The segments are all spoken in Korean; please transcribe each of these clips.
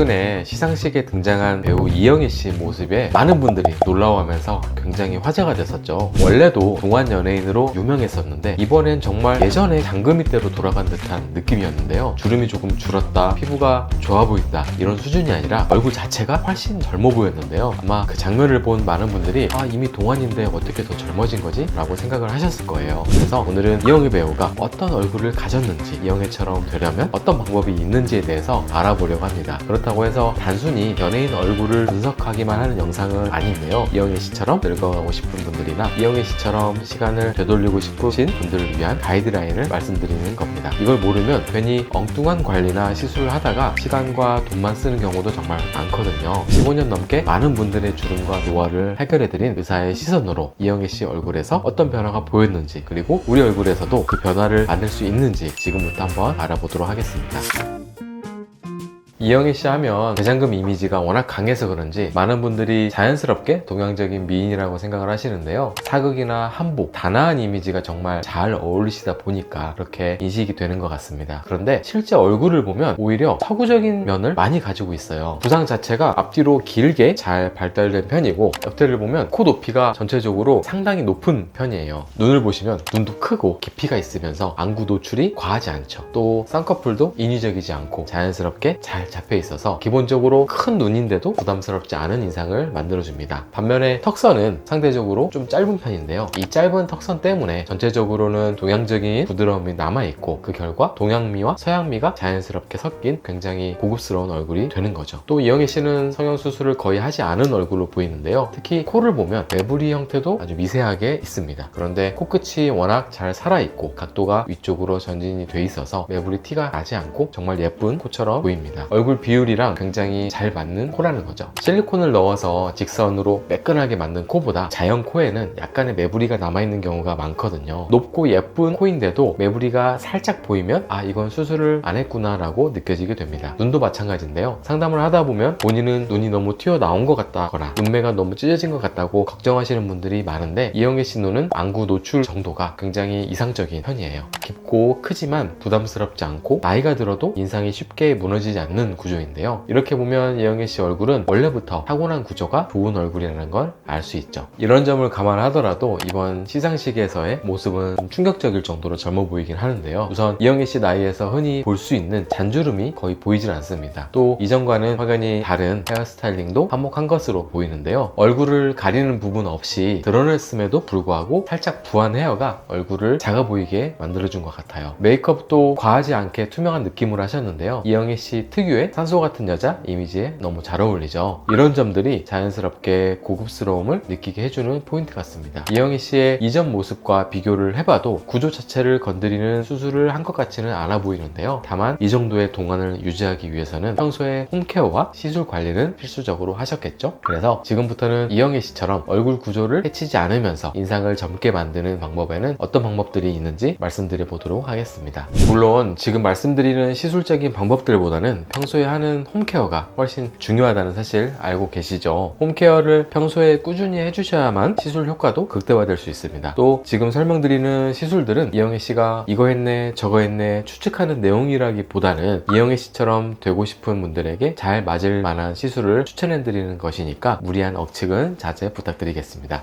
최근에 시상식에 등장한 배우 이영애 씨 모습에 많은 분들이 놀라워하면서 굉장히 화제가 됐었죠. 원래도 동안 연예인으로 유명했었는데 이번엔 정말 예전에 장금이 때로 돌아간 듯한 느낌이었는데요. 주름이 조금 줄었다, 피부가 좋아 보인다 이런 수준이 아니라 얼굴 자체가 훨씬 젊어 보였는데요. 아마 그 장면을 본 많은 분들이 이미 동안인데 어떻게 더 젊어진 거지? 라고 생각을 하셨을 거예요. 그래서 오늘은 이영애 배우가 어떤 얼굴을 가졌는지, 이영애처럼 되려면 어떤 방법이 있는지에 대해서 알아보려고 합니다. 그렇다고 해서 단순히 연예인 얼굴을 분석하기만 하는 영상은 아닌데요. 이영애 씨처럼 늙어가고 싶은 분들이나 이영애 씨처럼 시간을 되돌리고 싶으신 분들을 위한 가이드라인을 말씀드리는 겁니다. 이걸 모르면 괜히 엉뚱한 관리나 시술을 하다가 시간과 돈만 쓰는 경우도 정말 많거든요. 15년 넘게 많은 분들의 주름과 노화를 해결해드린 의사의 시선으로 이영애 씨 얼굴에서 어떤 변화가 보였는지, 그리고 우리 얼굴에서도 그 변화를 만들 수 있는지 지금부터 한번 알아보도록 하겠습니다. 이영애 씨 하면 대장금 이미지가 워낙 강해서 그런지 많은 분들이 자연스럽게 동양적인 미인이라고 생각을 하시는데요. 사극이나 한복, 단아한 이미지가 정말 잘 어울리시다 보니까 그렇게 인식이 되는 것 같습니다. 그런데 실제 얼굴을 보면 오히려 서구적인 면을 많이 가지고 있어요. 두상 자체가 앞뒤로 길게 잘 발달된 편이고, 옆태를 보면 코 높이가 전체적으로 상당히 높은 편이에요. 눈을 보시면 눈도 크고 깊이가 있으면서 안구 노출이 과하지 않죠. 또 쌍꺼풀도 인위적이지 않고 자연스럽게 잘 잡혀 있어서 기본적으로 큰 눈인데도 부담스럽지 않은 인상을 만들어줍니다. 반면에 턱선은 상대적으로 좀 짧은 편인데요. 이 짧은 턱선 때문에 전체적으로는 동양적인 부드러움이 남아있고, 그 결과 동양미와 서양미가 자연스럽게 섞인 굉장히 고급스러운 얼굴이 되는 거죠. 또 이영애 씨는 성형수술을 거의 하지 않은 얼굴로 보이는데요. 특히 코를 보면 매부리 형태도 아주 미세하게 있습니다. 그런데 코끝이 워낙 잘 살아있고 각도가 위쪽으로 전진이 돼 있어서 매부리 티가 나지 않고 정말 예쁜 코처럼 보입니다. 얼굴 비율이랑 굉장히 잘 맞는 코라는 거죠. 실리콘을 넣어서 직선으로 매끈하게 만든 코보다 자연 코에는 약간의 매부리가 남아있는 경우가 많거든요. 높고 예쁜 코인데도 매부리가 살짝 보이면 이건 수술을 안 했구나 라고 느껴지게 됩니다. 눈도 마찬가지인데요. 상담을 하다 보면 본인은 눈이 너무 튀어나온 것 같다거나 눈매가 너무 찢어진 것 같다고 걱정하시는 분들이 많은데, 이영애 씨 눈은 안구 노출 정도가 굉장히 이상적인 편이에요. 깊고 크지만 부담스럽지 않고 나이가 들어도 인상이 쉽게 무너지지 않는 구조인데요. 이렇게 보면 이영애 씨 얼굴은 원래부터 타고난 구조가 좋은 얼굴이라는 걸 알 수 있죠. 이런 점을 감안하더라도 이번 시상식에서의 모습은 좀 충격적일 정도로 젊어 보이긴 하는데요. 우선 이영애 씨 나이에서 흔히 볼 수 있는 잔주름이 거의 보이질 않습니다. 또 이전과는 확연히 다른 헤어스타일링도 한몫한 것으로 보이는데요. 얼굴을 가리는 부분 없이 드러냈음에도 불구하고 살짝 부한 헤어가 얼굴을 작아 보이게 만들어준 것 같아요. 메이크업도 과하지 않게 투명한 느낌으로 하셨는데요. 이영애 씨 특유의 산소 같은 여자 이미지에 너무 잘 어울리죠. 이런 점들이 자연스럽게 고급스러움을 느끼게 해주는 포인트 같습니다. 이영애 씨의 이전 모습과 비교를 해봐도 구조 자체를 건드리는 수술을 한 것 같지는 않아 보이는데요. 다만 이 정도의 동안을 유지하기 위해서는 평소에 홈케어와 시술 관리는 필수적으로 하셨겠죠. 그래서 지금부터는 이영애 씨처럼 얼굴 구조를 해치지 않으면서 인상을 젊게 만드는 방법에는 어떤 방법들이 있는지 말씀드려 보도록 하겠습니다. 물론 지금 말씀드리는 시술적인 방법들보다는 평소에 하는 홈케어가 훨씬 중요하다는 사실 알고 계시죠? 홈케어를 평소에 꾸준히 해주셔야만 시술 효과도 극대화될 수 있습니다. 또 지금 설명드리는 시술들은 이영애 씨가 이거 했네 저거 했네 추측하는 내용이라기보다는 이영애 씨처럼 되고 싶은 분들에게 잘 맞을 만한 시술을 추천해드리는 것이니까 무리한 억측은 자제 부탁드리겠습니다.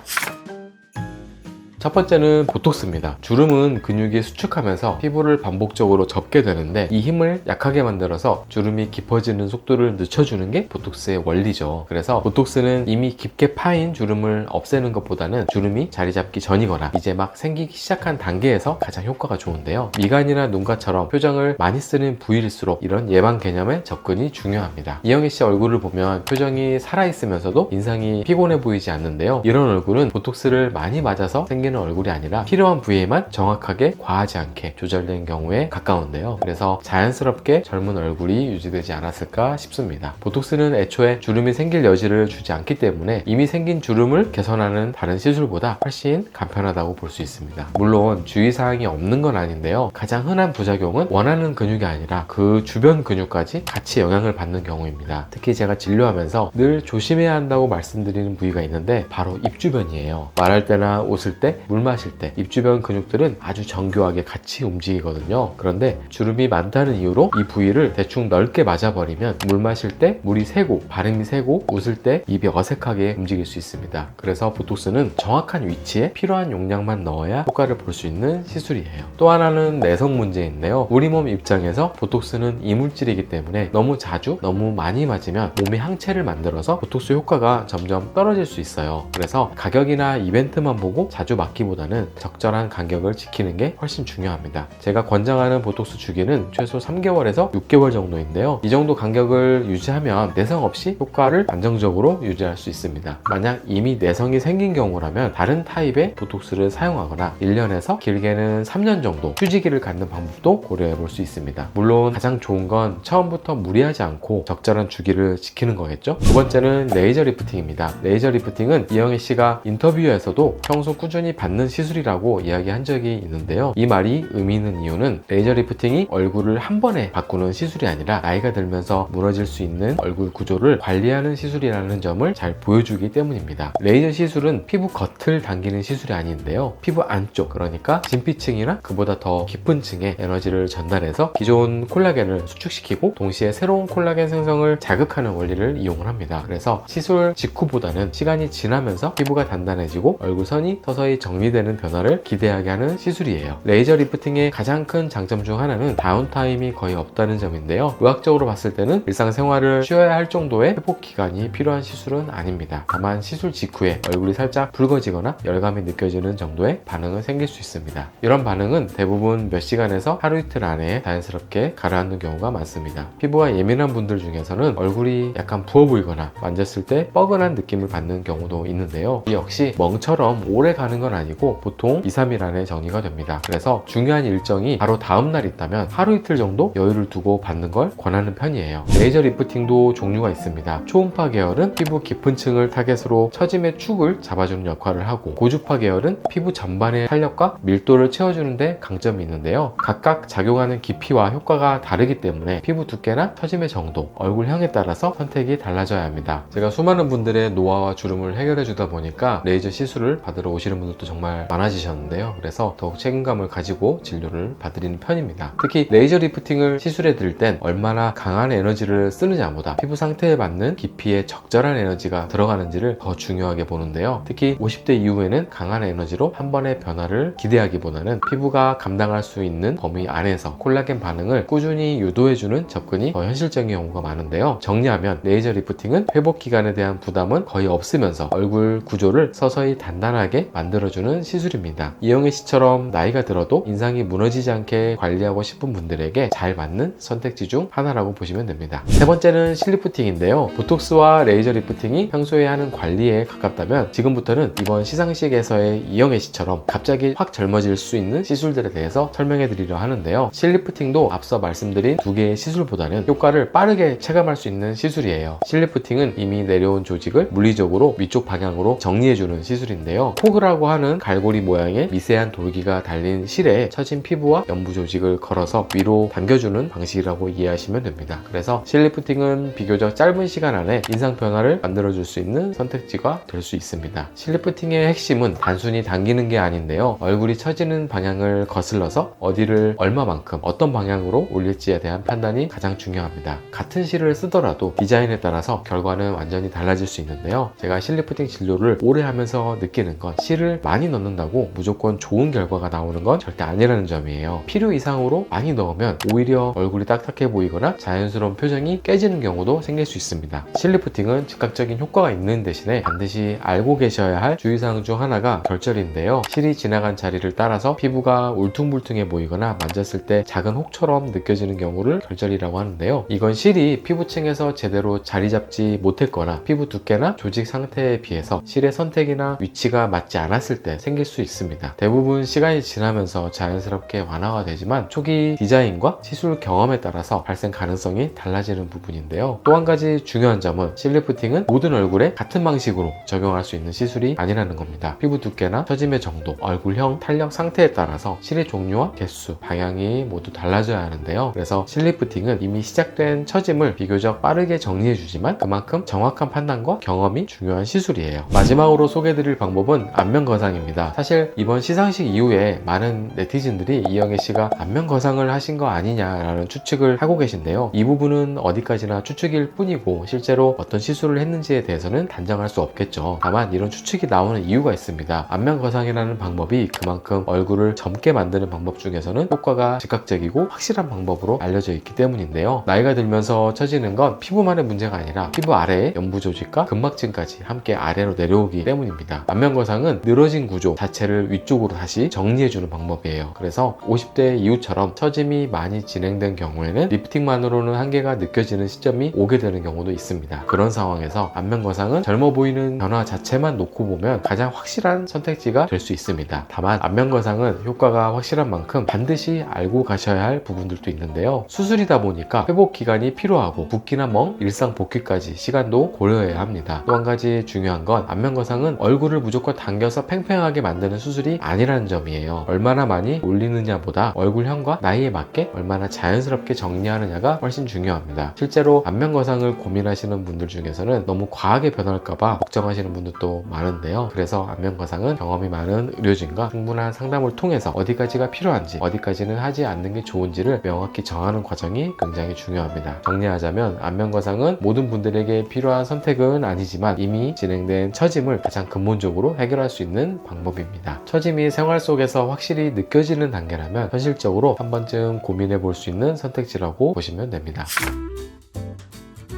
첫 번째는 보톡스입니다. 주름은 근육이 수축하면서 피부를 반복적으로 접게 되는데 이 힘을 약하게 만들어서 주름이 깊어지는 속도를 늦춰주는 게 보톡스의 원리죠. 그래서 보톡스는 이미 깊게 파인 주름을 없애는 것보다는 주름이 자리 잡기 전이거나 이제 막 생기기 시작한 단계에서 가장 효과가 좋은데요. 미간이나 눈가처럼 표정을 많이 쓰는 부위일수록 이런 예방 개념의 접근이 중요합니다. 이영애 씨 얼굴을 보면 표정이 살아있으면서도 인상이 피곤해 보이지 않는데요. 이런 얼굴은 보톡스를 많이 맞아서 생긴 얼굴이 아니라 필요한 부위에만 정확하게 과하지 않게 조절된 경우에 가까운데요. 그래서 자연스럽게 젊은 얼굴이 유지되지 않았을까 싶습니다. 보톡스는 애초에 주름이 생길 여지를 주지 않기 때문에 이미 생긴 주름을 개선하는 다른 시술보다 훨씬 간편하다고 볼 수 있습니다. 물론 주의사항이 없는 건 아닌데요. 가장 흔한 부작용은 원하는 근육이 아니라 그 주변 근육까지 같이 영향을 받는 경우입니다. 특히 제가 진료하면서 늘 조심해야 한다고 말씀드리는 부위가 있는데 바로 입 주변이에요. 말할 때나 웃을 때 때, 물 마실 때 입 주변 근육들은 아주 정교하게 같이 움직이거든요. 그런데 주름이 많다는 이유로 이 부위를 대충 넓게 맞아버리면 물 마실 때 물이 새고 발음이 새고 웃을 때 입이 어색하게 움직일 수 있습니다. 그래서 보톡스는 정확한 위치에 필요한 용량만 넣어야 효과를 볼 수 있는 시술이에요. 또 하나는 내성 문제인데요. 우리 몸 입장에서 보톡스는 이물질이기 때문에 너무 자주 너무 많이 맞으면 몸의 항체를 만들어서 보톡스 효과가 점점 떨어질 수 있어요. 그래서 가격이나 이벤트만 보고 자주 맞기보다는 적절한 간격을 지키는 게 훨씬 중요합니다. 제가 권장하는 보톡스 주기는 최소 3개월에서 6개월 정도인데요. 이 정도 간격을 유지하면 내성 없이 효과를 안정적으로 유지할 수 있습니다. 만약 이미 내성이 생긴 경우라면 다른 타입의 보톡스를 사용하거나 1년에서 길게는 3년 정도 휴지기를 갖는 방법도 고려해 볼 수 있습니다. 물론 가장 좋은 건 처음부터 무리하지 않고 적절한 주기를 지키는 거겠죠. 두 번째는 레이저 리프팅입니다. 레이저 리프팅은 이영애 씨가 인터뷰에서도 평소 꾸준히 받는 시술이라고 이야기한 적이 있는데요. 이 말이 의미 있는 이유는 레이저 리프팅이 얼굴을 한 번에 바꾸는 시술이 아니라 나이가 들면서 무너질 수 있는 얼굴 구조를 관리하는 시술이라는 점을 잘 보여주기 때문입니다. 레이저 시술은 피부 겉을 당기는 시술이 아닌데요. 피부 안쪽, 그러니까 진피층이나 그보다 더 깊은 층에 에너지를 전달해서 기존 콜라겐을 수축시키고 동시에 새로운 콜라겐 생성을 자극하는 원리를 이용을 합니다. 그래서 시술 직후보다는 시간이 지나면서 피부가 단단해지고 얼굴선이 서서히 정리되는 변화를 기대하게 하는 시술이에요. 레이저 리프팅의 가장 큰 장점 중 하나는 다운타임이 거의 없다는 점인데요. 의학적으로 봤을 때는 일상생활을 쉬어야 할 정도의 회복 기간이 필요한 시술은 아닙니다. 다만 시술 직후에 얼굴이 살짝 붉어지거나 열감이 느껴지는 정도의 반응은 생길 수 있습니다. 이런 반응은 대부분 몇 시간에서 하루 이틀 안에 자연스럽게 가라앉는 경우가 많습니다. 피부가 예민한 분들 중에서는 얼굴이 약간 부어 보이거나 만졌을 때 뻐근한 느낌을 받는 경우도 있는데요. 이 역시 멍처럼 오래 가는 건 아니고 보통 2-3일 안에 정리가 됩니다. 그래서 중요한 일정이 바로 다음날 있다면 하루 이틀 정도 여유를 두고 받는 걸 권하는 편이에요. 레이저 리프팅도 종류가 있습니다. 초음파 계열은 피부 깊은 층을 타겟으로 처짐의 축을 잡아주는 역할을 하고, 고주파 계열은 피부 전반의 탄력과 밀도를 채워주는데 강점이 있는데요. 각각 작용하는 깊이와 효과가 다르기 때문에 피부 두께나 처짐의 정도, 얼굴형에 따라서 선택이 달라져야 합니다. 제가 수많은 분들의 노화와 주름을 해결해 주다 보니까 레이저 시술을 받으러 오시는 분들도 정말 많아지셨는데요. 그래서 더욱 책임감을 가지고 진료를 받으리는 편입니다. 특히 레이저 리프팅을 시술해 드릴 땐 얼마나 강한 에너지를 쓰느냐보다 피부 상태에 맞는 깊이의 적절한 에너지가 들어가는지를 더 중요하게 보는데요. 특히 50대 이후에는 강한 에너지로 한 번의 변화를 기대하기보다는 피부가 감당할 수 있는 범위 안에서 콜라겐 반응을 꾸준히 유도해주는 접근이 더 현실적인 경우가 많은데요. 정리하면 레이저 리프팅은 회복 기간에 대한 부담은 거의 없으면서 얼굴 구조를 서서히 단단하게 만들어주는 시술입니다. 이영애 씨처럼 나이가 들어도 인상이 무너지지 않게 관리하고 싶은 분들에게 잘 맞는 선택지 중 하나라고 보시면 됩니다. 세 번째는 실리프팅인데요. 보톡스와 레이저 리프팅이 평소에 하는 관리에 가깝다면 지금부터는 이번 시상식에서의 이영애 씨처럼 갑자기 확 젊어질 수 있는 시술들에 대해서 설명해 드리려 하는데요. 실리프팅도 앞서 말씀드린 두 개의 시술보다는 효과를 빠르게 체감할 수 있는 시술이에요. 실리프팅은 이미 내려온 조직을 물리적으로 위쪽 방향으로 정리해주는 시술인데요. 포그라고 하는 갈고리 모양의 미세한 돌기가 달린 실에 처진 피부와 연부 조직을 걸어서 위로 당겨주는 방식이라고 이해하시면 됩니다. 그래서 실리프팅은 비교적 짧은 시간 안에 인상 변화를 만들어줄 수 있는 선택지가 될 수 있습니다. 실리프팅의 핵심은 단순히 당기는 게 아닌데요. 얼굴이 처지는 방향을 거슬러서 어디를 얼마만큼 어떤 방향으로 올릴지에 대한 판단이 가장 중요합니다. 같은 실을 쓰더라도 디자인에 따라서 결과는 완전히 달라질 수 있는데요. 제가 실리프팅 진료를 오래 하면서 느끼는 건 실을 많이 넣는다고 무조건 좋은 결과가 나오는 건 절대 아니라는 점이에요. 필요 이상으로 많이 넣으면 오히려 얼굴이 딱딱해 보이거나 자연스러운 표정이 깨지는 경우도 생길 수 있습니다. 실리프팅은 즉각적인 효과가 있는 대신에 반드시 알고 계셔야 할 주의사항 중 하나가 결절인데요. 실이 지나간 자리를 따라서 피부가 울퉁불퉁해 보이거나 만졌을 때 작은 혹처럼 느껴지는 경우를 결절이라고 하는데요. 이건 실이 피부층에서 제대로 자리 잡지 못했거나 피부 두께나 조직 상태에 비해서 실의 선택이나 위치가 맞지 않았을 때 생길 수 있습니다. 대부분 시간이 지나면서 자연스럽게 완화가 되지만 초기 디자인과 시술 경험에 따라서 발생 가능성이 달라지는 부분인데요. 또 한 가지 중요한 점은 실리프팅은 모든 얼굴에 같은 방식으로 적용할 수 있는 시술이 아니라는 겁니다. 피부 두께나 처짐의 정도, 얼굴형, 탄력 상태에 따라서 실의 종류와 개수, 방향이 모두 달라져야 하는데요. 그래서 실리프팅은 이미 시작된 처짐을 비교적 빠르게 정리해주지만 그만큼 정확한 판단과 경험이 중요한 시술이에요. 마지막으로 소개해드릴 방법은 안면 거상 거상입니다. 사실 이번 시상식 이후에 많은 네티즌들이 이영애 씨가 안면 거상을 하신 거 아니냐라는 추측을 하고 계신데요. 이 부분은 어디까지나 추측일 뿐이고 실제로 어떤 시술을 했는지에 대해서는 단정할 수 없겠죠. 다만 이런 추측이 나오는 이유가 있습니다. 안면 거상이라는 방법이 그만큼 얼굴을 젊게 만드는 방법 중에서는 효과가 즉각적이고 확실한 방법으로 알려져 있기 때문인데요. 나이가 들면서 처지는 건 피부만의 문제가 아니라 피부 아래에 연부 조직과 근막층까지 함께 아래로 내려오기 때문입니다. 안면 거상은 늘어진 구조 자체를 위쪽으로 다시 정리해주는 방법이에요. 그래서 50대 이후처럼 처짐이 많이 진행된 경우에는 리프팅만으로는 한계가 느껴지는 시점이 오게 되는 경우도 있습니다. 그런 상황에서 안면 거상은 젊어 보이는 변화 자체만 놓고 보면 가장 확실한 선택지가 될 수 있습니다. 다만 안면 거상은 효과가 확실한 만큼 반드시 알고 가셔야 할 부분들도 있는데요. 수술이다 보니까 회복 기간이 필요하고 붓기나 멍, 일상 복귀까지 시간도 고려해야 합니다. 또 한 가지 중요한 건 안면 거상은 얼굴을 무조건 당겨서 팽팽하게 만드는 수술이 아니라는 점이에요. 얼마나 많이 올리느냐보다 얼굴형과 나이에 맞게 얼마나 자연스럽게 정리하느냐가 훨씬 중요합니다. 실제로 안면 거상을 고민하시는 분들 중에서는 너무 과하게 변할까봐 걱정하시는 분들도 많은데요. 그래서 안면 거상은 경험이 많은 의료진과 충분한 상담을 통해서 어디까지가 필요한지 어디까지는 하지 않는 게 좋은지를 명확히 정하는 과정이 굉장히 중요합니다. 정리하자면 안면 거상은 모든 분들에게 필요한 선택은 아니지만 이미 진행된 처짐을 가장 근본적으로 해결할 수 있는 방법입니다. 처짐이 생활 속에서 확실히 느껴지는 단계라면 현실적으로 한 번쯤 고민해 볼 수 있는 선택지라고 보시면 됩니다.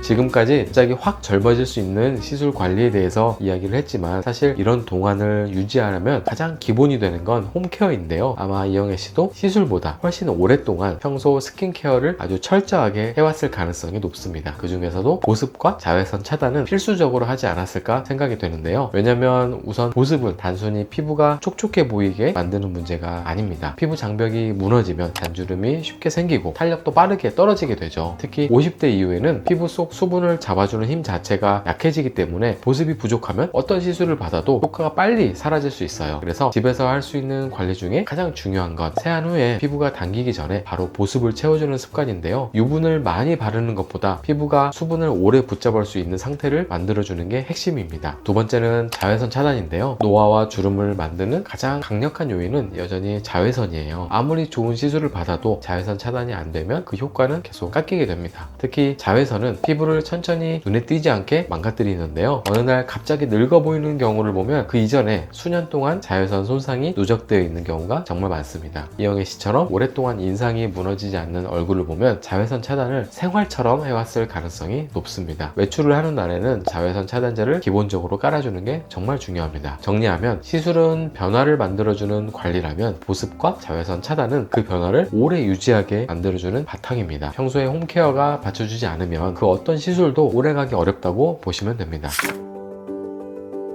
지금까지 갑자기 확 젊어질 수 있는 시술 관리에 대해서 이야기를 했지만 사실 이런 동안을 유지하려면 가장 기본이 되는 건 홈케어인데요. 아마 이영애 씨도 시술보다 훨씬 오랫동안 평소 스킨케어를 아주 철저하게 해왔을 가능성이 높습니다. 그 중에서도 보습과 자외선 차단은 필수적으로 하지 않았을까 생각이 되는데요. 왜냐면 우선 보습은 단순히 피부가 촉촉해 보이게 만드는 문제가 아닙니다. 피부 장벽이 무너지면 잔주름이 쉽게 생기고 탄력도 빠르게 떨어지게 되죠. 특히 50대 이후에는 피부 속 수분을 잡아주는 힘 자체가 약해지기 때문에 보습이 부족하면 어떤 시술을 받아도 효과가 빨리 사라질 수 있어요. 그래서 집에서 할 수 있는 관리 중에 가장 중요한 건 세안 후에 피부가 당기기 전에 바로 보습을 채워주는 습관인데요. 유분을 많이 바르는 것보다 피부가 수분을 오래 붙잡을 수 있는 상태를 만들어주는 게 핵심입니다. 두 번째는 자외선 차단인데요. 노화와 주름을 만드는 가장 강력한 요인은 여전히 자외선이에요. 아무리 좋은 시술을 받아도 자외선 차단이 안 되면 그 효과는 계속 깎이게 됩니다. 특히 자외선은 피부를 천천히 눈에 띄지 않게 망가뜨리는데요. 어느 날 갑자기 늙어 보이는 경우를 보면 그 이전에 수년 동안 자외선 손상이 누적되어 있는 경우가 정말 많습니다. 이영애 씨처럼 오랫동안 인상이 무너지지 않는 얼굴을 보면 자외선 차단을 생활처럼 해왔을 가능성이 높습니다. 외출을 하는 날에는 자외선 차단제를 기본적으로 깔아주는 게 정말 중요합니다. 정리하면 시술은 변화를 만들어주는 관리라면 보습과 자외선 차단은 그 변화를 오래 유지하게 만들어주는 바탕입니다. 평소에 홈케어가 받쳐주지 않으면 그 어떤 시술도 오래가기 어렵다고 보시면 됩니다.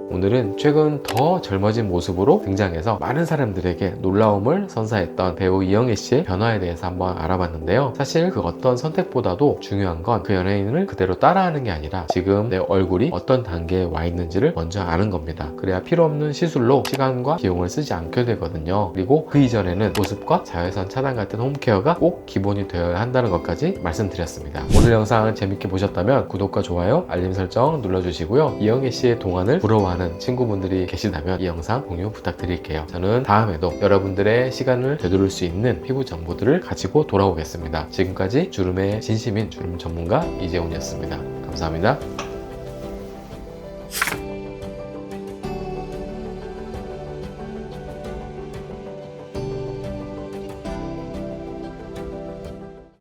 오늘은 최근 더 젊어진 모습으로 등장해서 많은 사람들에게 놀라움을 선사했던 배우 이영애 씨의 변화에 대해서 한번 알아봤는데요. 사실 그 어떤 선택보다도 중요한 건 그 연예인을 그대로 따라하는 게 아니라 지금 내 얼굴이 어떤 단계에 와 있는지를 먼저 아는 겁니다. 그래야 필요 없는 시술로 시간과 비용을 쓰지 않게 되거든요. 그리고 그 이전에는 보습과 자외선 차단 같은 홈케어가 꼭 기본이 되어야 한다는 것까지 말씀드렸습니다. 오늘 영상 재밌게 보셨다면 구독과 좋아요, 알림 설정 눌러주시고요. 이영애 씨의 동안을 부러워하는 친구분들이 계시다면 이 영상 공유 부탁드릴게요. 저는 다음에도 여러분들의 시간을 되돌릴 수 있는 피부 정보들을 가지고 돌아오겠습니다. 지금까지 주름의 진심인 주름 전문가 이재훈이었습니다. 감사합니다.